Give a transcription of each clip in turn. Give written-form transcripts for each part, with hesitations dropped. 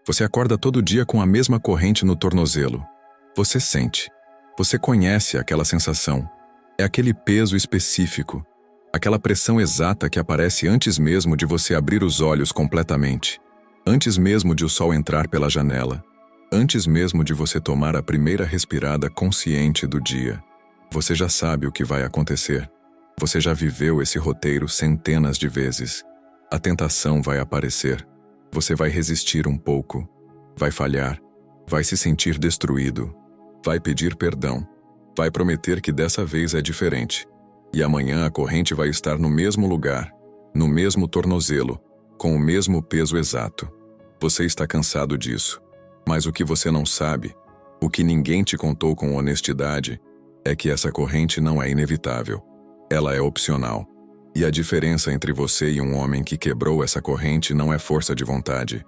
Você acorda todo dia com a mesma corrente no tornozelo. Você sente. Você conhece aquela sensação. É aquele peso específico. Aquela pressão exata que aparece antes mesmo de você abrir os olhos completamente. Antes mesmo de o sol entrar pela janela. Antes mesmo de você tomar a primeira respirada consciente do dia. Você já sabe o que vai acontecer. Você já viveu esse roteiro centenas de vezes. A tentação vai aparecer. Você vai resistir um pouco. Vai falhar. Vai se sentir destruído. Vai pedir perdão. Vai prometer que dessa vez é diferente. E amanhã a corrente vai estar no mesmo lugar, no mesmo tornozelo, com o mesmo peso exato. Você está cansado disso. Mas o que você não sabe, o que ninguém te contou com honestidade, é que essa corrente não é inevitável. Ela é opcional. E a diferença entre você e um homem que quebrou essa corrente não é força de vontade,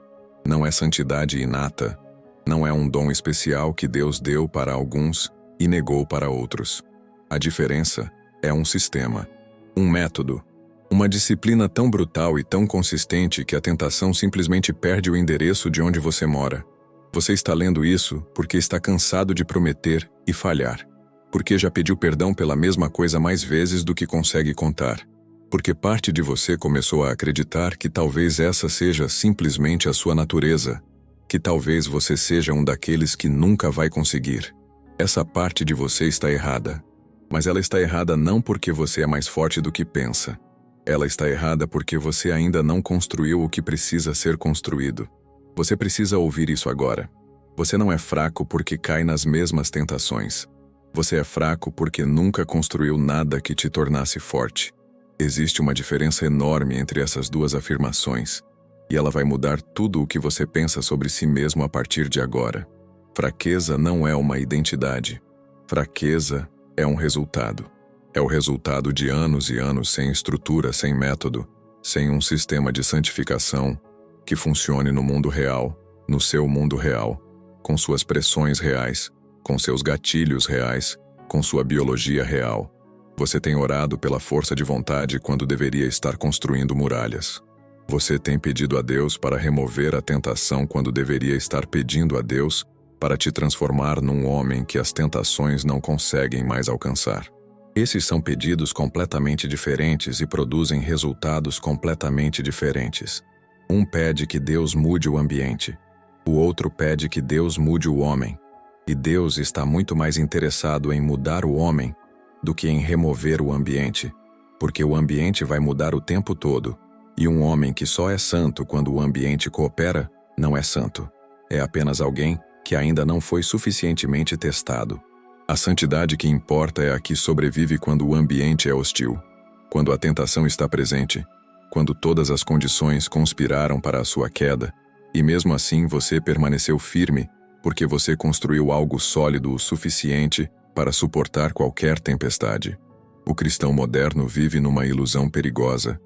não é santidade inata, não é um dom especial que Deus deu para alguns e negou para outros. A diferença é um sistema, um método, uma disciplina tão brutal e tão consistente que a tentação simplesmente perde o endereço de onde você mora. Você está lendo isso porque está cansado de prometer e falhar. Porque já pediu perdão pela mesma coisa mais vezes do que consegue contar. Porque parte de você começou a acreditar que talvez essa seja simplesmente a sua natureza. Que talvez você seja um daqueles que nunca vai conseguir. Essa parte de você está errada. Mas ela está errada não porque você é mais forte do que pensa. Ela está errada porque você ainda não construiu o que precisa ser construído. Você precisa ouvir isso agora. Você não é fraco porque cai nas mesmas tentações. Você é fraco porque nunca construiu nada que te tornasse forte. Existe uma diferença enorme entre essas duas afirmações. E ela vai mudar tudo o que você pensa sobre si mesmo a partir de agora. Fraqueza não é uma identidade. Fraqueza é um resultado. É o resultado de anos e anos sem estrutura, sem método, sem um sistema de santificação que funcione no mundo real, no seu mundo real, com suas pressões reais, com seus gatilhos reais, com sua biologia real. Você tem orado pela força de vontade quando deveria estar construindo muralhas. Você tem pedido a Deus para remover a tentação quando deveria estar pedindo a Deus para te transformar num homem que as tentações não conseguem mais alcançar. Esses são pedidos completamente diferentes e produzem resultados completamente diferentes. Um pede que Deus mude o ambiente. O outro pede que Deus mude o homem. E Deus está muito mais interessado em mudar o homem do que em remover o ambiente, porque o ambiente vai mudar o tempo todo. E um homem que só é santo quando o ambiente coopera, não é santo. É apenas alguém que ainda não foi suficientemente testado. A santidade que importa é a que sobrevive quando o ambiente é hostil, quando a tentação está presente, quando todas as condições conspiraram para a sua queda, e mesmo assim você permaneceu firme, porque você construiu algo sólido o suficiente para suportar qualquer tempestade. O cristão moderno vive numa ilusão perigosa.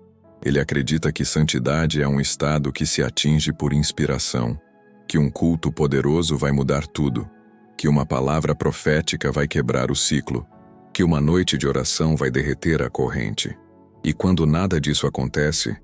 Ele acredita que santidade é um estado que se atinge por inspiração, que um culto poderoso vai mudar tudo, que uma palavra profética vai quebrar o ciclo, que uma noite de oração vai derreter a corrente. E quando nada disso acontece,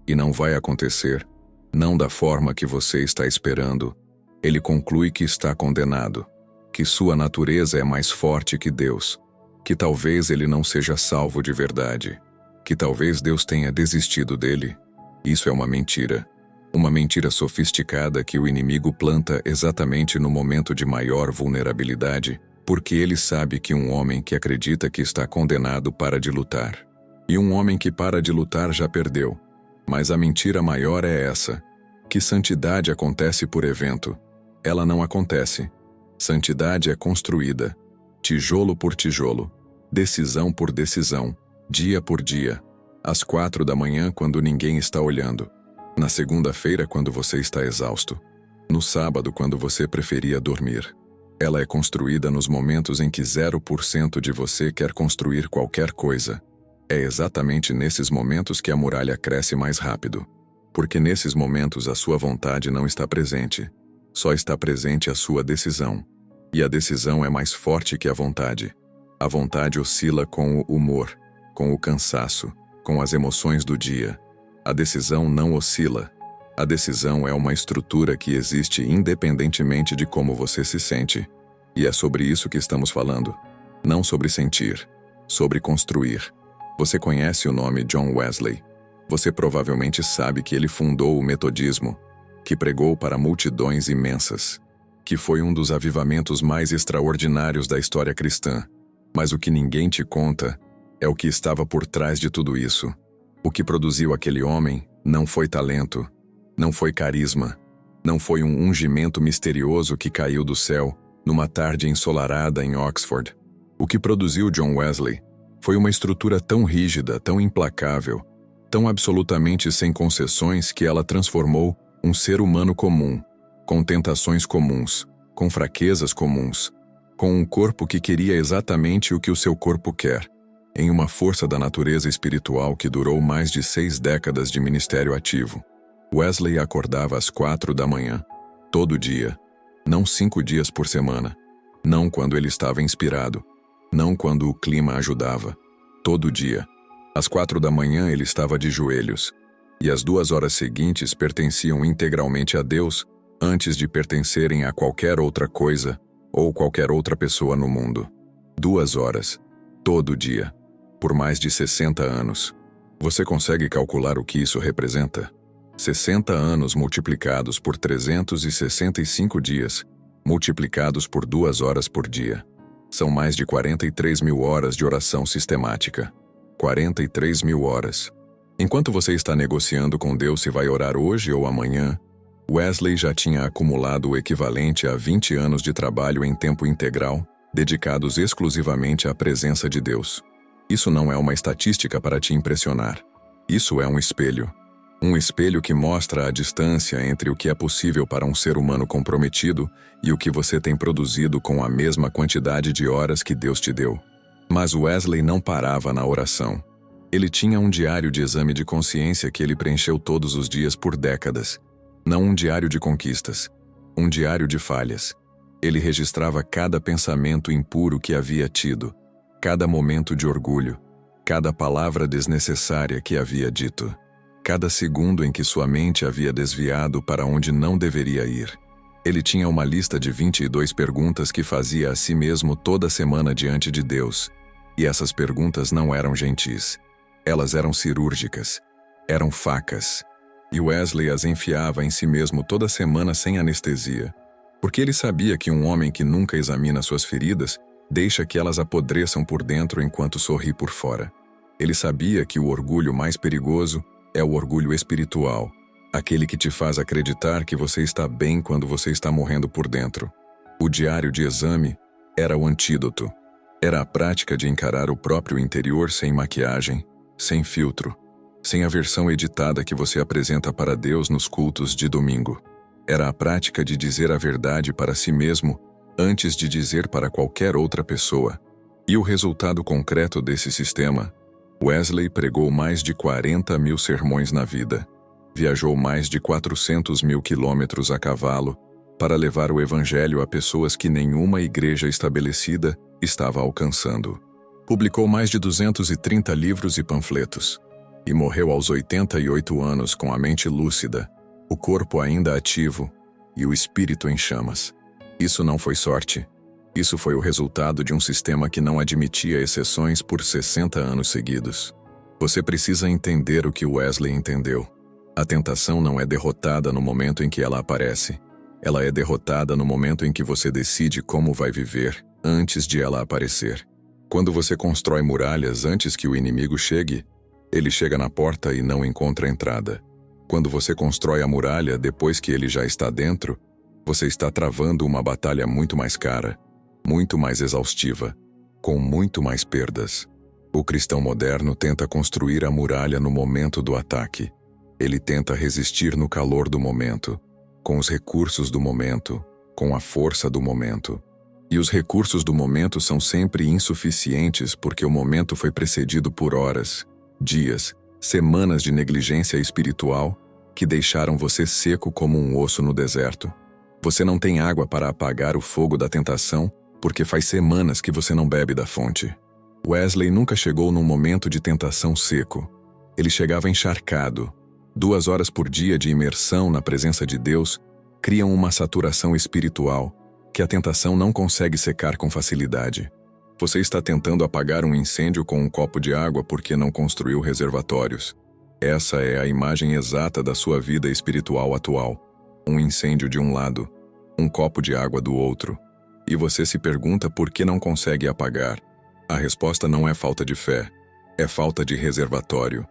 e não vai acontecer, não da forma que você está esperando, ele conclui que está condenado, que sua natureza é mais forte que Deus, que talvez ele não seja salvo de verdade, que talvez Deus tenha desistido dele. Isso é uma mentira sofisticada que o inimigo planta exatamente no momento de maior vulnerabilidade, porque ele sabe que um homem que acredita que está condenado para de lutar. E um homem que para de lutar já perdeu. Mas a mentira maior é essa, que santidade acontece por evento. Ela não acontece. Santidade é construída, tijolo por tijolo, decisão por decisão, dia por dia, às 4 da manhã quando ninguém está olhando, na segunda-feira quando você está exausto, no sábado quando você preferia dormir. Ela é construída nos momentos em que 0% de você quer construir qualquer coisa. É exatamente nesses momentos que a muralha cresce mais rápido. Porque nesses momentos a sua vontade não está presente. Só está presente a sua decisão. E a decisão é mais forte que a vontade. A vontade oscila com o humor, com o cansaço, com as emoções do dia. A decisão não oscila. A decisão é uma estrutura que existe independentemente de como você se sente. E é sobre isso que estamos falando. Não sobre sentir, sobre construir. Você conhece o nome John Wesley. Você provavelmente sabe que ele fundou o metodismo, que pregou para multidões imensas, que foi um dos avivamentos mais extraordinários da história cristã. Mas o que ninguém te conta é o que estava por trás de tudo isso. O que produziu aquele homem não foi talento, não foi carisma, não foi um ungimento misterioso que caiu do céu numa tarde ensolarada em Oxford. O que produziu John Wesley foi uma estrutura tão rígida, tão implacável, tão absolutamente sem concessões que ela transformou um ser humano comum, com tentações comuns, com fraquezas comuns, com um corpo que queria exatamente o que o seu corpo quer, em uma força da natureza espiritual que durou mais de 6 décadas de ministério ativo. Wesley acordava às 4 da manhã, todo dia, não 5 dias por semana, não quando ele estava inspirado, não quando o clima ajudava, todo dia. Às 4 da manhã ele estava de joelhos, e as 2 horas seguintes pertenciam integralmente a Deus antes de pertencerem a qualquer outra coisa ou qualquer outra pessoa no mundo. 2 horas, todo dia, por mais de 60 anos. Você consegue calcular o que isso representa? 60 anos multiplicados por 365 dias, multiplicados por 2 horas por dia. São mais de 43 mil horas de oração sistemática. 43 mil horas. Enquanto você está negociando com Deus se vai orar hoje ou amanhã, Wesley já tinha acumulado o equivalente a 20 anos de trabalho em tempo integral, dedicados exclusivamente à presença de Deus. Isso não é uma estatística para te impressionar. Isso é um espelho. Um espelho que mostra a distância entre o que é possível para um ser humano comprometido e o que você tem produzido com a mesma quantidade de horas que Deus te deu. Mas Wesley não parava na oração. Ele tinha um diário de exame de consciência que ele preencheu todos os dias por décadas. Não um diário de conquistas, um diário de falhas. Ele registrava cada pensamento impuro que havia tido, cada momento de orgulho, cada palavra desnecessária que havia dito, cada segundo em que sua mente havia desviado para onde não deveria ir. Ele tinha uma lista de 22 perguntas que fazia a si mesmo toda semana diante de Deus. E essas perguntas não eram gentis. Elas eram cirúrgicas. Eram facas. E Wesley as enfiava em si mesmo toda semana sem anestesia. Porque ele sabia que um homem que nunca examina suas feridas deixa que elas apodreçam por dentro enquanto sorri por fora. Ele sabia que o orgulho mais perigoso é o orgulho espiritual, aquele que te faz acreditar que você está bem quando você está morrendo por dentro. O diário de exame era o antídoto. Era a prática de encarar o próprio interior sem maquiagem, sem filtro, sem a versão editada que você apresenta para Deus nos cultos de domingo. Era a prática de dizer a verdade para si mesmo antes de dizer para qualquer outra pessoa. E o resultado concreto desse sistema? Wesley pregou mais de 40 mil sermões na vida. Viajou mais de 400 mil quilômetros a cavalo para levar o evangelho a pessoas que nenhuma igreja estabelecida estava alcançando. Publicou mais de 230 livros e panfletos. E morreu aos 88 anos com a mente lúcida, o corpo ainda ativo e o espírito em chamas. Isso não foi sorte. Isso foi o resultado de um sistema que não admitia exceções por 60 anos seguidos. Você precisa entender o que Wesley entendeu. A tentação não é derrotada no momento em que ela aparece. Ela é derrotada no momento em que você decide como vai viver antes de ela aparecer. Quando você constrói muralhas antes que o inimigo chegue, ele chega na porta e não encontra entrada. Quando você constrói a muralha depois que ele já está dentro, você está travando uma batalha muito mais cara, muito mais exaustiva, com muito mais perdas. O cristão moderno tenta construir a muralha no momento do ataque. Ele tenta resistir no calor do momento, com os recursos do momento, com a força do momento. E os recursos do momento são sempre insuficientes porque o momento foi precedido por horas, dias, semanas de negligência espiritual que deixaram você seco como um osso no deserto. Você não tem água para apagar o fogo da tentação porque faz semanas que você não bebe da fonte. Wesley nunca chegou num momento de tentação seco. Ele chegava encharcado, 2 horas por dia de imersão na presença de Deus criam uma saturação espiritual que a tentação não consegue secar com facilidade. Você está tentando apagar um incêndio com um copo de água porque não construiu reservatórios. Essa é a imagem exata da sua vida espiritual atual. Um incêndio de um lado, um copo de água do outro. E você se pergunta por que não consegue apagar. A resposta não é falta de fé, é falta de reservatório.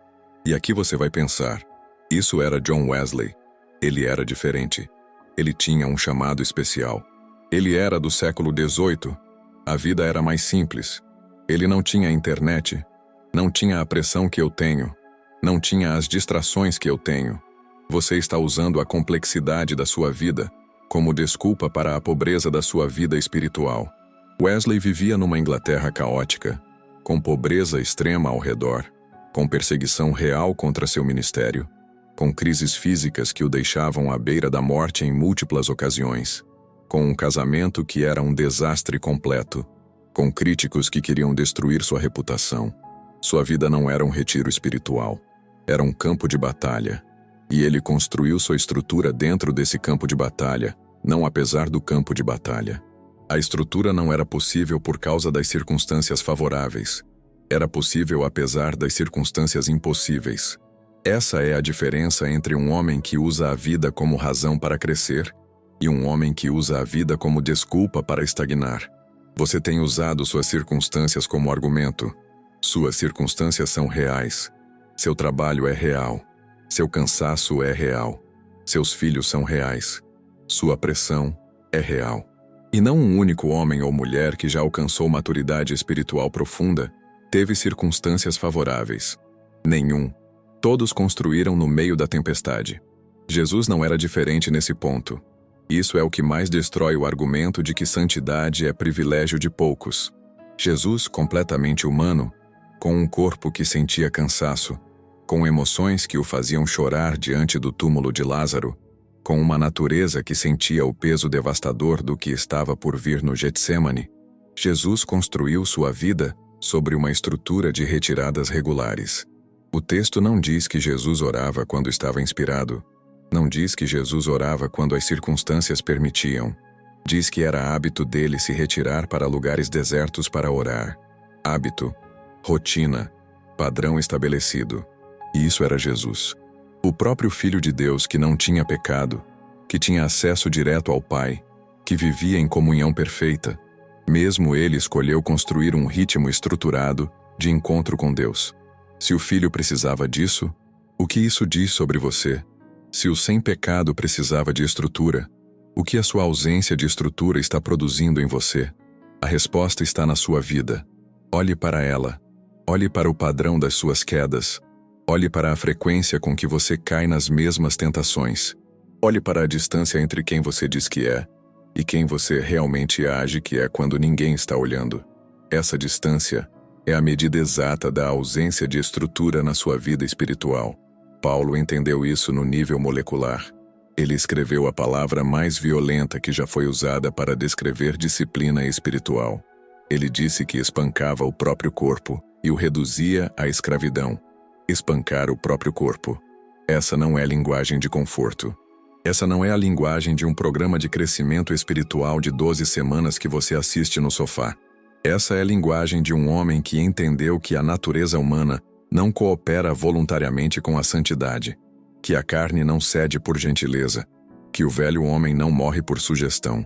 E aqui você vai pensar, isso era John Wesley. Ele era diferente. Ele tinha um chamado especial. Ele era do século XVIII. A vida era mais simples. Ele não tinha internet, não tinha a pressão que eu tenho, não tinha as distrações que eu tenho. Você está usando a complexidade da sua vida como desculpa para a pobreza da sua vida espiritual. Wesley vivia numa Inglaterra caótica, com pobreza extrema ao redor, com perseguição real contra seu ministério, com crises físicas que o deixavam à beira da morte em múltiplas ocasiões, com um casamento que era um desastre completo, com críticos que queriam destruir sua reputação. Sua vida não era um retiro espiritual, era um campo de batalha. E ele construiu sua estrutura dentro desse campo de batalha, não apesar do campo de batalha. A estrutura não era possível por causa das circunstâncias favoráveis. Era possível apesar das circunstâncias impossíveis. Essa é a diferença entre um homem que usa a vida como razão para crescer e um homem que usa a vida como desculpa para estagnar. Você tem usado suas circunstâncias como argumento. Suas circunstâncias são reais. Seu trabalho é real. Seu cansaço é real. Seus filhos são reais. Sua pressão é real. E não um único homem ou mulher que já alcançou maturidade espiritual profunda teve circunstâncias favoráveis. Nenhum. Todos construíram no meio da tempestade. Jesus não era diferente nesse ponto. Isso é o que mais destrói o argumento de que santidade é privilégio de poucos. Jesus, completamente humano, com um corpo que sentia cansaço, com emoções que o faziam chorar diante do túmulo de Lázaro, com uma natureza que sentia o peso devastador do que estava por vir no Getsêmani, Jesus construiu sua vida sobre uma estrutura de retiradas regulares. O texto não diz que Jesus orava quando estava inspirado. Não diz que Jesus orava quando as circunstâncias permitiam. Diz que era hábito dele se retirar para lugares desertos para orar. Hábito, rotina, padrão estabelecido. E isso era Jesus. O próprio Filho de Deus que não tinha pecado, que tinha acesso direto ao Pai, que vivia em comunhão perfeita. Mesmo ele escolheu construir um ritmo estruturado de encontro com Deus. Se o Filho precisava disso, o que isso diz sobre você? Se o sem pecado precisava de estrutura, o que a sua ausência de estrutura está produzindo em você? A resposta está na sua vida. Olhe para ela. Olhe para o padrão das suas quedas. Olhe para a frequência com que você cai nas mesmas tentações. Olhe para a distância entre quem você diz que é e quem você realmente age que é quando ninguém está olhando. Essa distância é a medida exata da ausência de estrutura na sua vida espiritual. Paulo entendeu isso no nível molecular. Ele escreveu a palavra mais violenta que já foi usada para descrever disciplina espiritual. Ele disse que espancava o próprio corpo e o reduzia à escravidão. Espancar o próprio corpo. Essa não é linguagem de conforto. Essa não é a linguagem de um programa de crescimento espiritual de 12 semanas que você assiste no sofá. Essa é a linguagem de um homem que entendeu que a natureza humana não coopera voluntariamente com a santidade, que a carne não cede por gentileza, que o velho homem não morre por sugestão.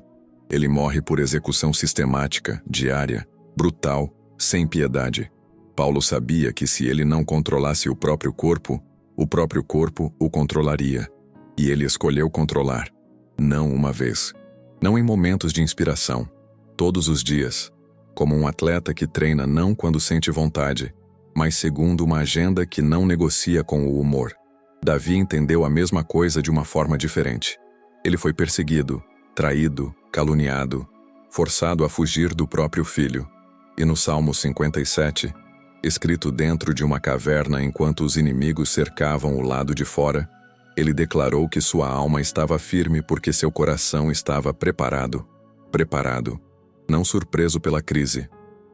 Ele morre por execução sistemática, diária, brutal, sem piedade. Paulo sabia que se ele não controlasse o próprio corpo o controlaria. E ele escolheu controlar. Não uma vez. Não em momentos de inspiração. Todos os dias. Como um atleta que treina não quando sente vontade, mas segundo uma agenda que não negocia com o humor. Davi entendeu a mesma coisa de uma forma diferente. Ele foi perseguido, traído, caluniado, forçado a fugir do próprio filho. E no Salmo 57, escrito dentro de uma caverna enquanto os inimigos cercavam o lado de fora, ele declarou que sua alma estava firme porque seu coração estava preparado. Preparado. Não surpreso pela crise.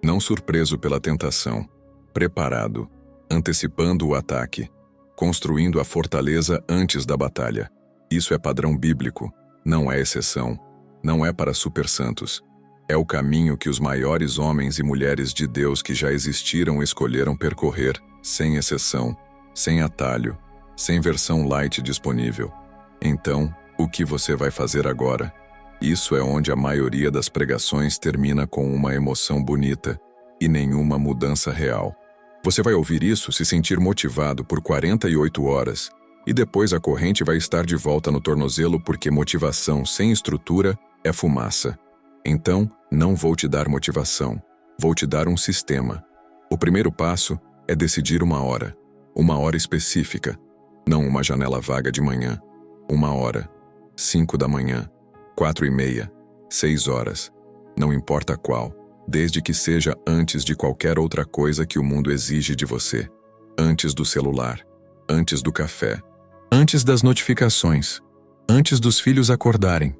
Não surpreso pela tentação. Preparado. Antecipando o ataque. construindo a fortaleza antes da batalha. Isso é padrão bíblico, não é exceção, não é para supersantos. É o caminho que os maiores homens e mulheres de Deus que já existiram escolheram percorrer, sem exceção, sem atalho, sem versão light disponível. Então, o que você vai fazer agora? Isso é onde a maioria das pregações termina com uma emoção bonita e nenhuma mudança real. Você vai ouvir isso, se sentir motivado por 48 horas, e depois a corrente vai estar de volta no tornozelo porque motivação sem estrutura é fumaça. Então, não vou te dar motivação, vou te dar um sistema. O primeiro passo é decidir uma hora específica, não uma janela vaga de manhã. 1 hora, 5 da manhã, 4:30, 6 horas, não importa qual, desde que seja antes de qualquer outra coisa que o mundo exige de você. Antes do celular, antes do café, antes das notificações, antes dos filhos acordarem,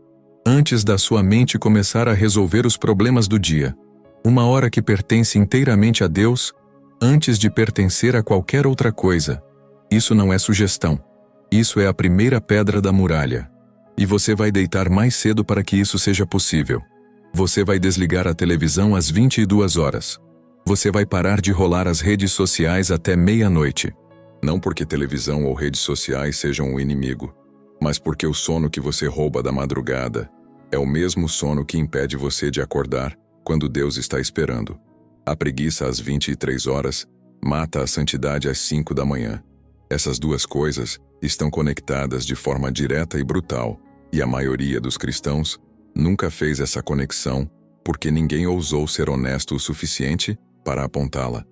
antes da sua mente começar a resolver os problemas do dia. 1 hora que pertence inteiramente a Deus, antes de pertencer a qualquer outra coisa. Isso não é sugestão. Isso é a primeira pedra da muralha. E você vai deitar mais cedo para que isso seja possível. Você vai desligar a televisão às 22 horas. Você vai parar de rolar as redes sociais até meia-noite. Não porque televisão ou redes sociais sejam o inimigo, mas porque o sono que você rouba da madrugada é o mesmo sono que impede você de acordar quando Deus está esperando. A preguiça às 23 horas mata a santidade às 5 da manhã. Essas duas coisas estão conectadas de forma direta e brutal, e a maioria dos cristãos nunca fez essa conexão porque ninguém ousou ser honesto o suficiente para apontá-la.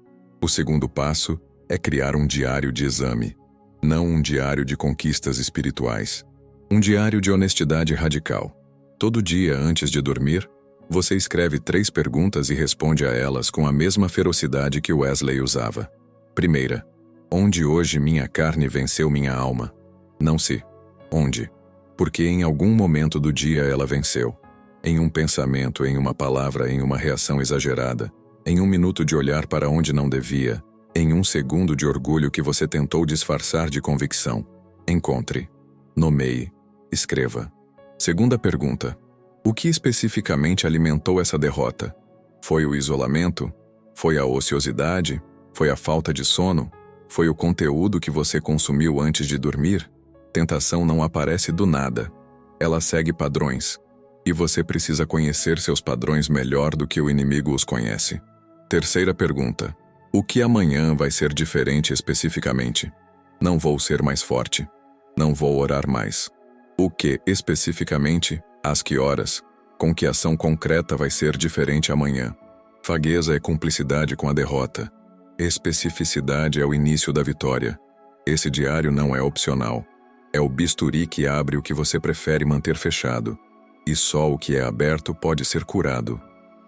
O segundo passo é criar um diário de exame, não um diário de conquistas espirituais. Um diário de honestidade radical. Todo dia, antes de dormir, você escreve 3 perguntas e responde a elas com a mesma ferocidade que Wesley usava. Primeira: onde hoje minha carne venceu minha alma? Não se. Onde? Porque em algum momento do dia ela venceu. Em um pensamento, em uma palavra, em uma reação exagerada, em 1 minuto de olhar para onde não devia, em 1 segundo de orgulho que você tentou disfarçar de convicção. Encontre. Nomeie. Escreva. Segunda pergunta: o que especificamente alimentou essa derrota? Foi o isolamento? Foi a ociosidade? Foi a falta de sono? Foi o conteúdo que você consumiu antes de dormir? Tentação não aparece do nada. Ela segue padrões. E você precisa conhecer seus padrões melhor do que o inimigo os conhece. Terceira pergunta: o que amanhã vai ser diferente especificamente? Não vou ser mais forte. Não vou orar mais. O que, especificamente, às que horas, com que ação concreta vai ser diferente amanhã? Fagueza é cumplicidade com a derrota. Especificidade é o início da vitória. Esse diário não é opcional. É o bisturi que abre o que você prefere manter fechado. E só o que é aberto pode ser curado.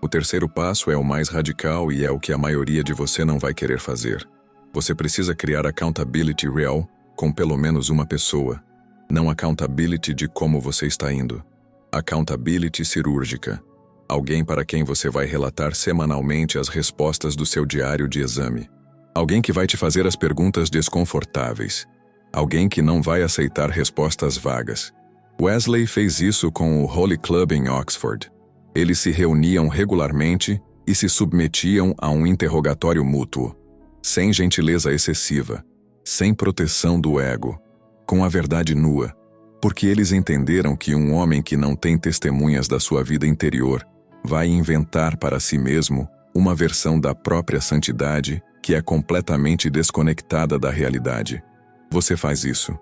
O terceiro passo é o mais radical e é o que a maioria de você não vai querer fazer. Você precisa criar accountability real com pelo menos uma pessoa. Não accountability de como você está indo. Accountability cirúrgica. Alguém para quem você vai relatar semanalmente as respostas do seu diário de exame. Alguém que vai te fazer as perguntas desconfortáveis. Alguém que não vai aceitar respostas vagas. Wesley fez isso com o Holy Club em Oxford. Eles se reuniam regularmente e se submetiam a um interrogatório mútuo, sem gentileza excessiva, sem proteção do ego, com a verdade nua, porque eles entenderam que um homem que não tem testemunhas da sua vida interior vai inventar para si mesmo uma versão da própria santidade que é completamente desconectada da realidade. Você faz isso.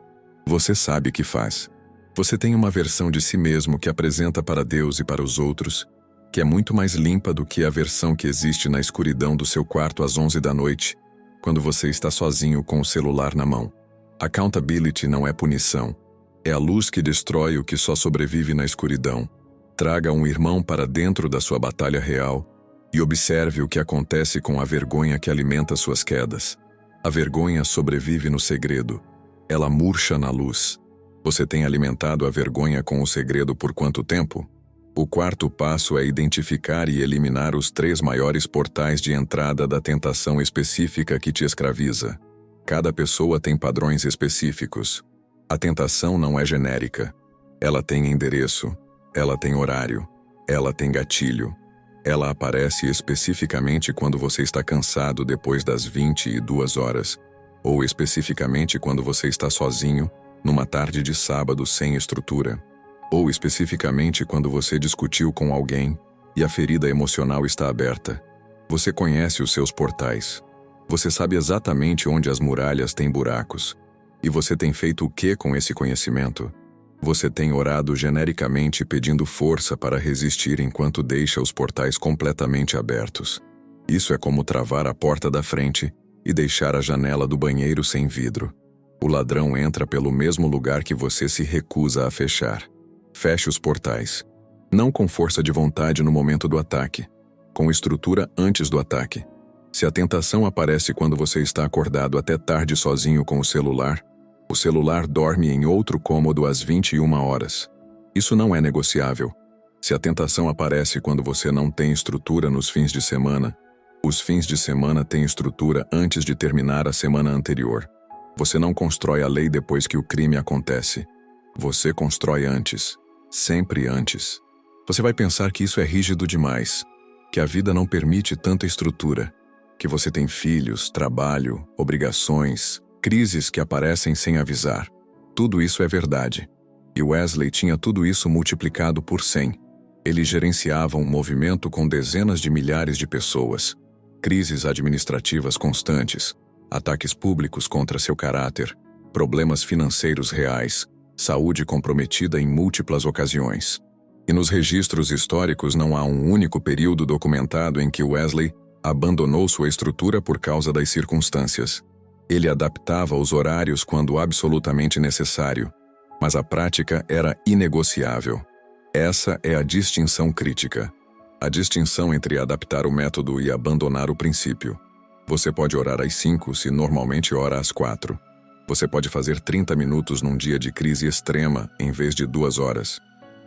Você sabe que faz. Você tem uma versão de si mesmo que apresenta para Deus e para os outros, que é muito mais limpa do que a versão que existe na escuridão do seu quarto às 11 da noite, quando você está sozinho com o celular na mão. Accountability não é punição. É a luz que destrói o que só sobrevive na escuridão. Traga um irmão para dentro da sua batalha real e observe o que acontece com a vergonha que alimenta suas quedas. A vergonha sobrevive no segredo. Ela murcha na luz. Você tem alimentado a vergonha com o segredo por quanto tempo? O quarto passo é identificar e eliminar os 3 maiores portais de entrada da tentação específica que te escraviza. Cada pessoa tem padrões específicos. A tentação não é genérica. Ela tem endereço, ela tem horário, ela tem gatilho. Ela aparece especificamente quando você está cansado depois das 22 horas, ou especificamente quando você está sozinho, numa tarde de sábado sem estrutura, ou especificamente quando você discutiu com alguém e a ferida emocional está aberta. Você conhece os seus portais. Você sabe exatamente onde as muralhas têm buracos. E você tem feito o que com esse conhecimento? Você tem orado genericamente pedindo força para resistir enquanto deixa os portais completamente abertos. Isso é como travar a porta da frente e deixar a janela do banheiro sem vidro. O ladrão entra pelo mesmo lugar que você se recusa a fechar. Feche os portais. Não com força de vontade no momento do ataque, com estrutura antes do ataque. Se a tentação aparece quando você está acordado até tarde sozinho com o celular dorme em outro cômodo às 21 horas. Isso não é negociável. Se a tentação aparece quando você não tem estrutura nos fins de semana, os fins de semana têm estrutura antes de terminar a semana anterior. Você não constrói a lei depois que o crime acontece. Você constrói antes. Sempre antes. Você vai pensar que isso é rígido demais, que a vida não permite tanta estrutura, que você tem filhos, trabalho, obrigações, crises que aparecem sem avisar. Tudo isso é verdade. E Wesley tinha tudo isso multiplicado por 100. Ele gerenciava um movimento com dezenas de milhares de pessoas. Crises administrativas constantes, ataques públicos contra seu caráter, problemas financeiros reais, saúde comprometida em múltiplas ocasiões. E nos registros históricos não há um único período documentado em que Wesley abandonou sua estrutura por causa das circunstâncias. Ele adaptava os horários quando absolutamente necessário, mas a prática era inegociável. Essa é a distinção crítica. A distinção entre adaptar o método e abandonar o princípio. Você pode orar às 5 se normalmente ora às 4. Você pode fazer 30 minutos num dia de crise extrema em vez de 2 horas.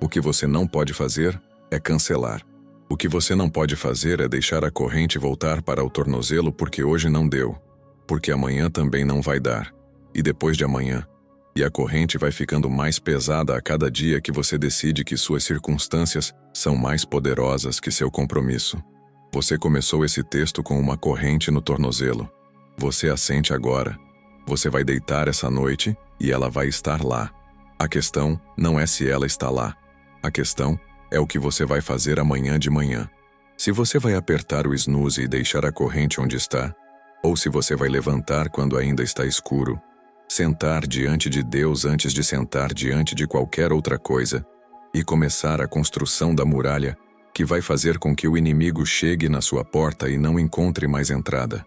O que você não pode fazer é cancelar. O que você não pode fazer é deixar a corrente voltar para o tornozelo porque hoje não deu. Porque amanhã também não vai dar, e depois de amanhã. E a corrente vai ficando mais pesada a cada dia que você decide que suas circunstâncias são mais poderosas que seu compromisso. Você começou esse texto com uma corrente no tornozelo. Você a sente agora. Você vai deitar essa noite e ela vai estar lá. A questão não é se ela está lá. A questão é o que você vai fazer amanhã de manhã. Se você vai apertar o snooze e deixar a corrente onde está, ou se você vai levantar quando ainda está escuro, sentar diante de Deus antes de sentar diante de qualquer outra coisa, e começar a construção da muralha que vai fazer com que o inimigo chegue na sua porta e não encontre mais entrada.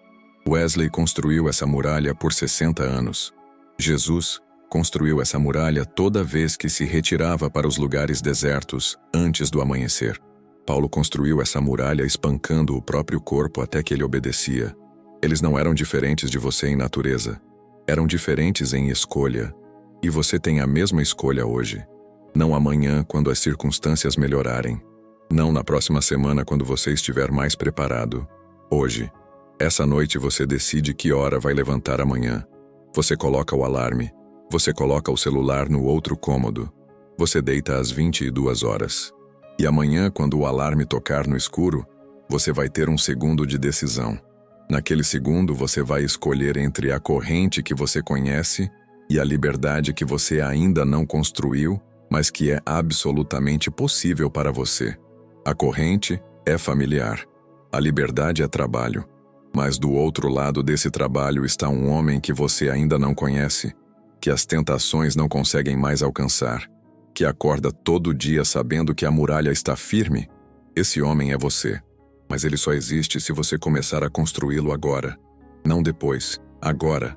Wesley construiu essa muralha por 60 anos. Jesus construiu essa muralha toda vez que se retirava para os lugares desertos antes do amanhecer. Paulo construiu essa muralha espancando o próprio corpo até que ele obedecia. Eles não eram diferentes de você em natureza. Eram diferentes em escolha. E você tem a mesma escolha hoje. Não amanhã, quando as circunstâncias melhorarem. Não na próxima semana, quando você estiver mais preparado. Hoje. Essa noite você decide que hora vai levantar amanhã. Você coloca o alarme. Você coloca o celular no outro cômodo. Você deita às 22 horas. E amanhã, quando o alarme tocar no escuro, você vai ter um segundo de decisão. Naquele segundo, você vai escolher entre a corrente que você conhece e a liberdade que você ainda não construiu, mas que é absolutamente possível para você. A corrente é familiar. A liberdade é trabalho. Mas do outro lado desse trabalho está um homem que você ainda não conhece, que as tentações não conseguem mais alcançar, que acorda todo dia sabendo que a muralha está firme. Esse homem é você. Mas ele só existe se você começar a construí-lo agora. Não depois, agora.